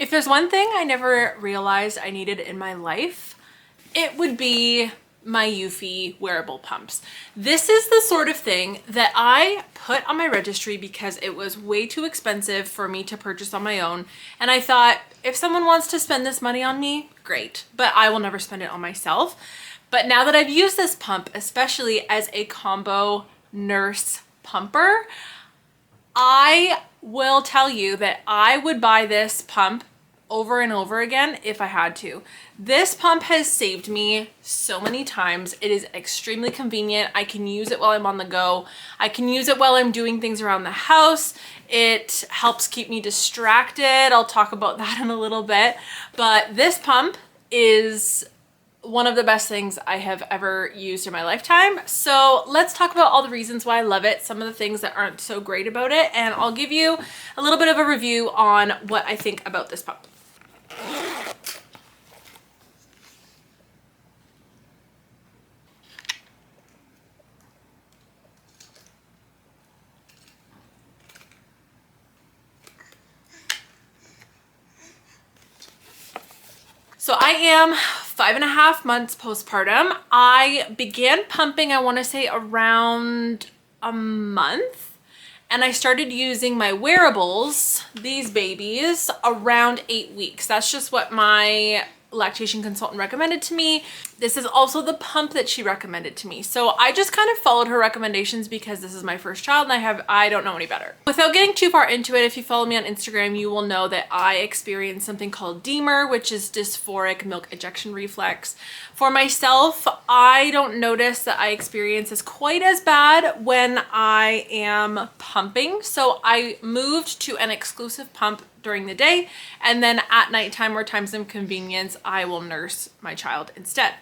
If there's one thing I never realized I needed in my life, it would be my Eufy wearable pumps. This is the sort of thing that I put on my registry because it was way too expensive for me to purchase on my own. And I thought, if someone wants to spend this money on me, great, but I will never spend it on myself. But now that I've used this pump, especially as a combo nurse pumper, I will tell you that I would buy this pump over and over again if I had to. This pump has saved me so many times. It is extremely convenient. I can use it while I'm on the go. I can use it while I'm doing things around the house. It helps keep me distracted. I'll talk about that in a little bit. But this pump is one of the best things I have ever used in my lifetime. So let's talk about all the reasons why I love it, some of the things that aren't so great about it, and I'll give you a little bit of a review on what I think about this pump. So I am 5.5 months postpartum. I began pumping, I want to say around a month, and I started using my wearables, these babies, around 8 weeks. That's just what my lactation consultant recommended to me. This is also the pump that she recommended to me. So I just kind of followed her recommendations because this is my first child and I don't know any better. Without getting too far into it, if you follow me on Instagram, you will know that I experienced something called DMER, which is dysphoric milk ejection reflex. For myself, I don't notice that I experience this quite as bad when I am pumping. So I moved to an exclusive pump during the day, and then at nighttime or times of convenience, I will nurse my child instead.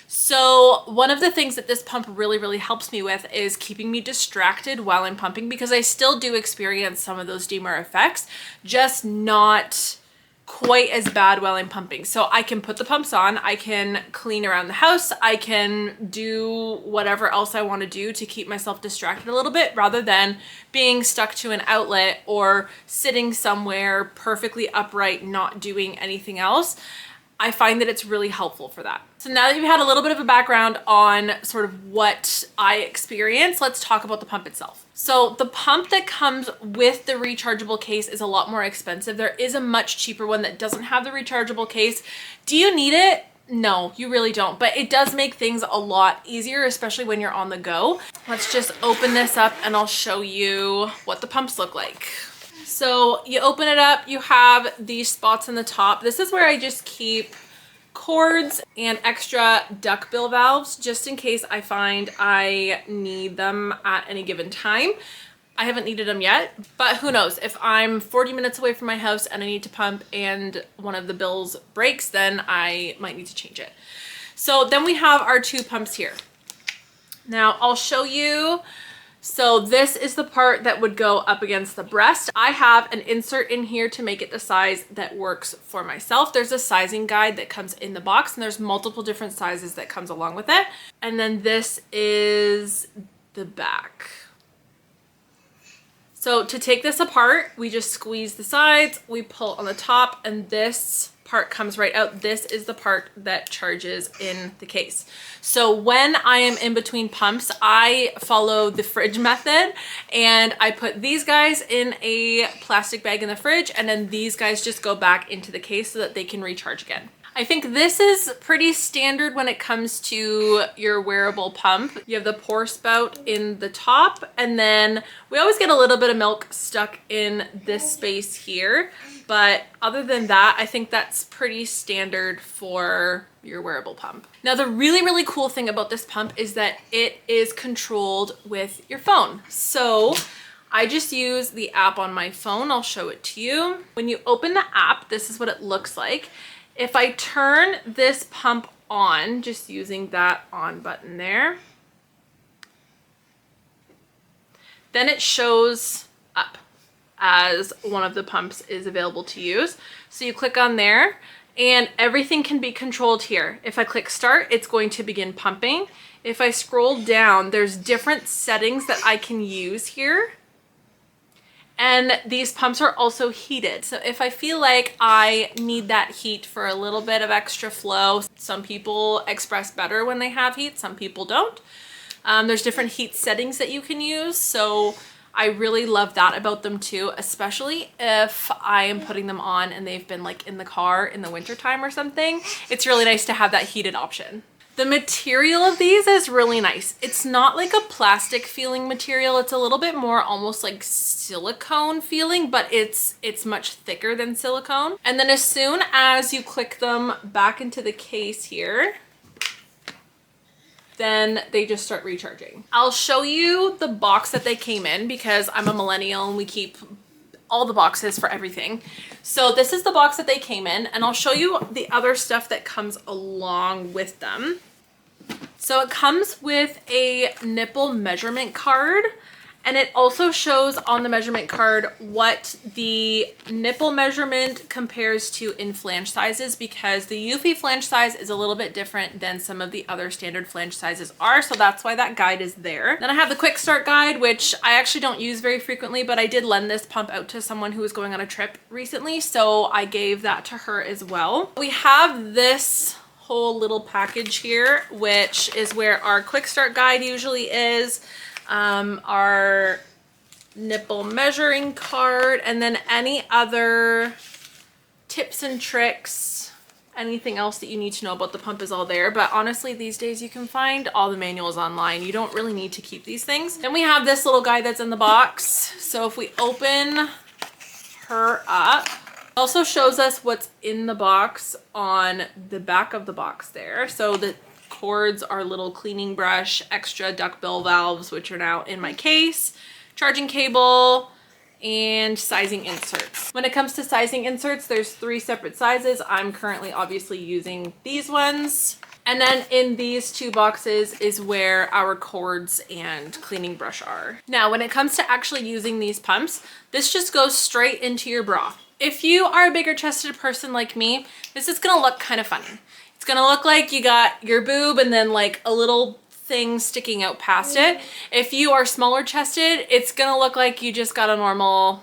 So one of the things that this pump really helps me with is keeping me distracted while I'm pumping, because I still do experience some of those DMER effects, just not quite as bad while I'm pumping. So I can put the pumps on, I can clean around the house, I can do whatever else I want to do to keep myself distracted a little bit, rather than being stuck to an outlet or sitting somewhere perfectly upright, not doing anything else. I find that it's really helpful for that. So now that you've had a little bit of a background on sort of what I experience, let's talk about the pump itself. So the pump that comes with the rechargeable case is a lot more expensive. There is a much cheaper one that doesn't have the rechargeable case. Do you need it? No, you really don't, but it does make things a lot easier, especially when you're on the go. Let's just open this up and I'll show you what the pumps look like. So you open it up, you have these spots in the top. This is where I just keep cords and extra duckbill valves, just in case I find I need them at any given time. I haven't needed them yet, but who knows? If I'm 40 minutes away from my house and I need to pump and one of the bills breaks, then I might need to change it. So then we have our two pumps here. Now I'll show you. So this is the part that would go up against the breast. I have an insert in here to make it the size that works for myself. There's a sizing guide that comes in the box, and there's multiple different sizes that comes along with it. And then this is the back. So to take this apart, we just squeeze the sides, we pull on the top, and this part comes right out. This is the part that charges in the case. So when I am in between pumps, I follow the fridge method, and I put these guys in a plastic bag in the fridge, and then these guys just go back into the case so that they can recharge again. I think this is pretty standard when it comes to your wearable pump. You have the pour spout in the top, and then we always get a little bit of milk stuck in this space here. But other than that, I think that's pretty standard for your wearable pump. Now, the really cool thing about this pump is that it is controlled with your phone. So I just use the app on my phone. I'll show it to you. When you open the app, this is what it looks like. If I turn this pump on, just using that on button there, then it shows up as one of the pumps is available to use. So you click on there and everything can be controlled here. If I click start, it's going to begin pumping. If I scroll down, there's different settings that I can use here. And these pumps are also heated. So if I feel like I need that heat for a little bit of extra flow, some people express better when they have heat, some people don't. There's different heat settings that you can use. So I really love that about them too, especially if I am putting them on and they've been like in the car in the winter time or something. It's really nice to have that heated option. The material of these is really nice. It's not like a plastic feeling material. It's a little bit more almost like silicone feeling, but it's much thicker than silicone. And then as soon as you click them back into the case here, then they just start recharging. I'll show you the box that they came in because I'm a millennial and we keep all the boxes for everything. So this is the box that they came in, and I'll show you the other stuff that comes along with them. So it comes with a nipple measurement card, and it also shows on the measurement card what the nipple measurement compares to in flange sizes, because the Eufy flange size is a little bit different than some of the other standard flange sizes are. So that's why that guide is there. Then I have the quick start guide, which I actually don't use very frequently, but I did lend this pump out to someone who was going on a trip recently. So I gave that to her as well. We have this whole little package here, which is where our quick start guide usually is, our nipple measuring card, and then any other tips and tricks, anything else that you need to know about the pump is all there. But honestly, these days you can find all the manuals online. You don't really need to keep these things. Then we have this little guide that's in the box. So if we open her up, also shows us what's in the box on the back of the box there. So the cords are little cleaning brush, extra duckbill valves, which are now in my case, charging cable, and sizing inserts. When it comes to sizing inserts, there's 3 separate sizes. I'm currently obviously using these ones. And then in these 2 boxes is where our cords and cleaning brush are. Now, when it comes to actually using these pumps, this just goes straight into your bra. If you are a bigger chested person like me, this is gonna look kind of funny. It's gonna look like you got your boob and then like a little thing sticking out past it. If you are smaller chested, it's gonna look like you just got a normal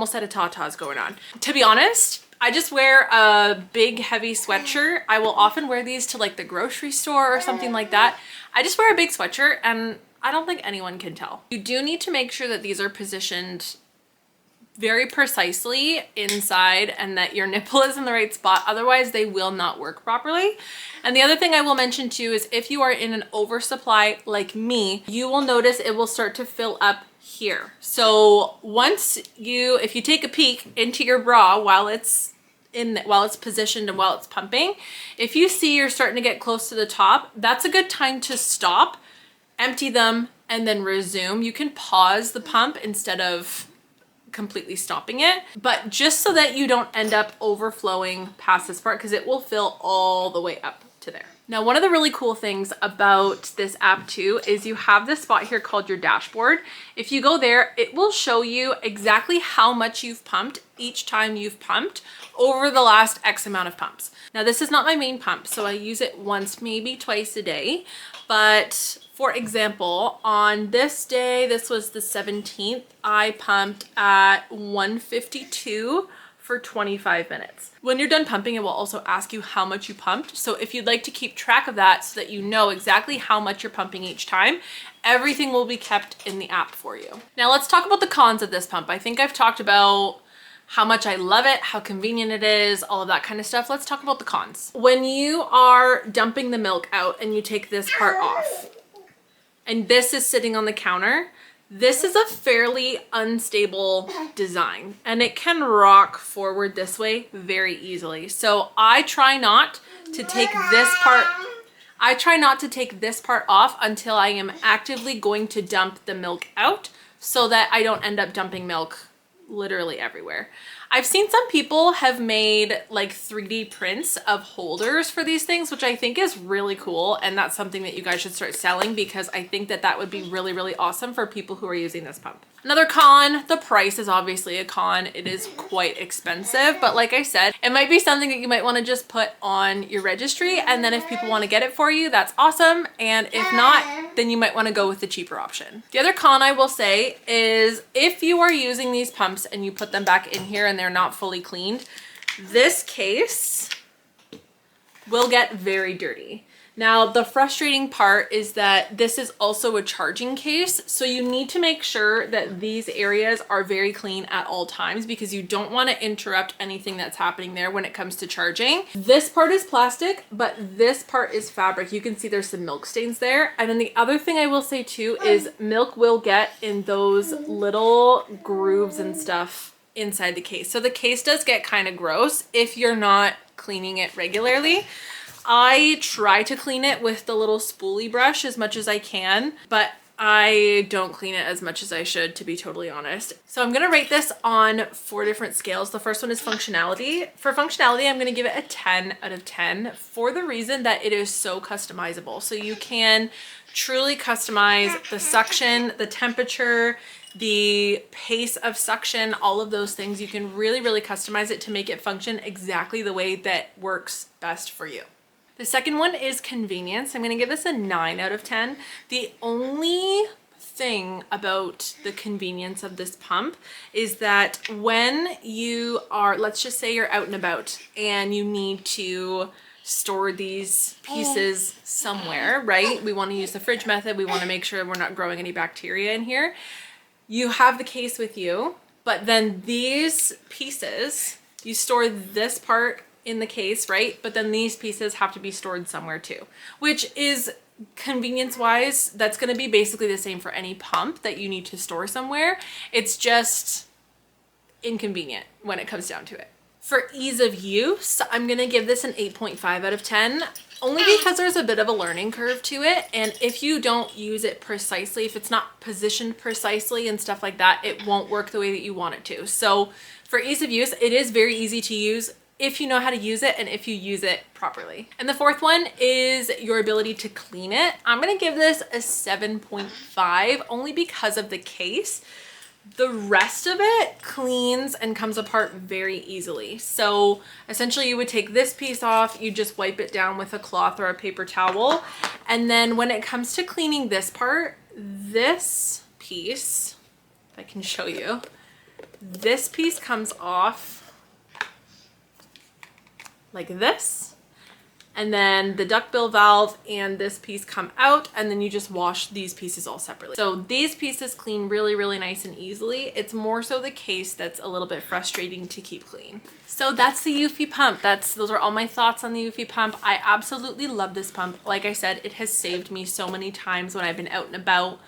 set of tatas going on. To be honest, I just wear a big heavy sweatshirt. I will often wear these to like the grocery store or something like that. I just wear a big sweatshirt and I don't think anyone can tell. You do need to make sure that these are positioned very precisely inside and that your nipple is in the right spot. Otherwise they will not work properly. And the other thing I will mention too is if you are in an oversupply like me, you will notice it will start to fill up here. So if you take a peek into your bra while it's positioned and while it's pumping, if you see you're starting to get close to the top, that's a good time to stop, empty them, and then resume. You can pause the pump instead of completely stopping it, but just so that you don't end up overflowing past this part, because it will fill all the way up to there. Now, one of the really cool things about this app too is you have this spot here called your dashboard. If you go there, it will show you exactly how much you've pumped each time you've pumped over the last X amount of pumps. Now, this is not my main pump, so I use it once, maybe twice a day. But for example, on this day, this was the 17th, I pumped at 152 for 25 minutes. When you're done pumping, it will also ask you how much you pumped. So if you'd like to keep track of that so that you know exactly how much you're pumping each time, everything will be kept in the app for you. Now let's talk about the cons of this pump. I think I've talked about how much I love it, how convenient it is, all of that kind of stuff. Let's talk about the cons. When you are dumping the milk out and you take this part off, and this is sitting on the counter, this is a fairly unstable design and it can rock forward this way very easily. So I try not to take this part off until I am actively going to dump the milk out so that I don't end up dumping milk literally everywhere. I've seen some people have made like 3D prints of holders for these things, which I think is really cool. And that's something that you guys should start selling, because I think that that would be really, really awesome for people who are using this pump. Another con, the price is obviously a con. It is quite expensive, but like I said, it might be something that you might want to just put on your registry. And then if people want to get it for you, that's awesome. And if not, then you might want to go with the cheaper option. The other con I will say is if you are using these pumps and you put them back in here and they're not fully cleaned, this case will get very dirty. Now, the frustrating part is that this is also a charging case, so you need to make sure that these areas are very clean at all times, because you don't want to interrupt anything that's happening there when it comes to charging. This part is plastic, but this part is fabric. You can see there's some milk stains there. And then the other thing I will say too is milk will get in those little grooves and stuff inside the case. So the case does get kind of gross if you're not cleaning it regularly. I try to clean it with the little spoolie brush as much as I can, but I don't clean it as much as I should, to be totally honest. So I'm gonna rate this on 4 different scales. The first one is functionality. For functionality, I'm gonna give it a 10 out of 10 for the reason that it is so customizable. So you can truly customize the suction, the temperature, the pace of suction, all of those things. You can really, really customize it to make it function exactly the way that works best for you. The second one is convenience. I'm gonna give this a 9 out of 10. The only thing about the convenience of this pump is that when you are, let's just say you're out and about and you need to store these pieces somewhere, right? We wanna use the fridge method. We wanna make sure we're not growing any bacteria in here. You have the case with you, but then these pieces, you store this part in the case, right? But then these pieces have to be stored somewhere too, which is convenience wise, that's going to be basically the same for any pump that you need to store somewhere. It's just inconvenient when it comes down to it. For ease of use, I'm going to give this an 8.5 out of 10, only because there's a bit of a learning curve to it. And if you don't use it precisely, if it's not positioned precisely and stuff like that, it won't work the way that you want it to. So for ease of use, it is very easy to use if you know how to use it and if you use it properly. And the fourth one is your ability to clean it. I'm gonna give this a 7.5 only because of the case. The rest of it cleans and comes apart very easily. So essentially you would take this piece off, you just wipe it down with a cloth or a paper towel. And then when it comes to cleaning this part, this piece, if I can show you, this piece comes off like this, and then the duckbill valve and this piece come out, and then you just wash these pieces all separately. So these pieces clean really, really nice and easily. It's more so the case that's a little bit frustrating to keep clean. So that's the Eufy pump. Those are all my thoughts on the Eufy pump. I absolutely love this pump. Like I said, it has saved me so many times when I've been out and about.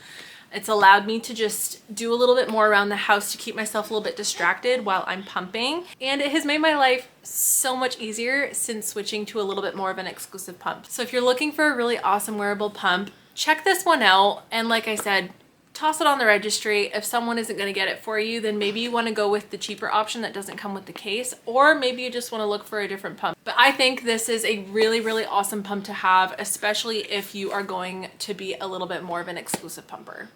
It's allowed me to just do a little bit more around the house to keep myself a little bit distracted while I'm pumping. And it has made my life so much easier since switching to a little bit more of an exclusive pump. So if you're looking for a really awesome wearable pump, check this one out. And like I said, toss it on the registry. If someone isn't going to get it for you, then maybe you want to go with the cheaper option that doesn't come with the case, or maybe you just want to look for a different pump. But I think this is a really, really awesome pump to have, especially if you are going to be a little bit more of an exclusive pumper.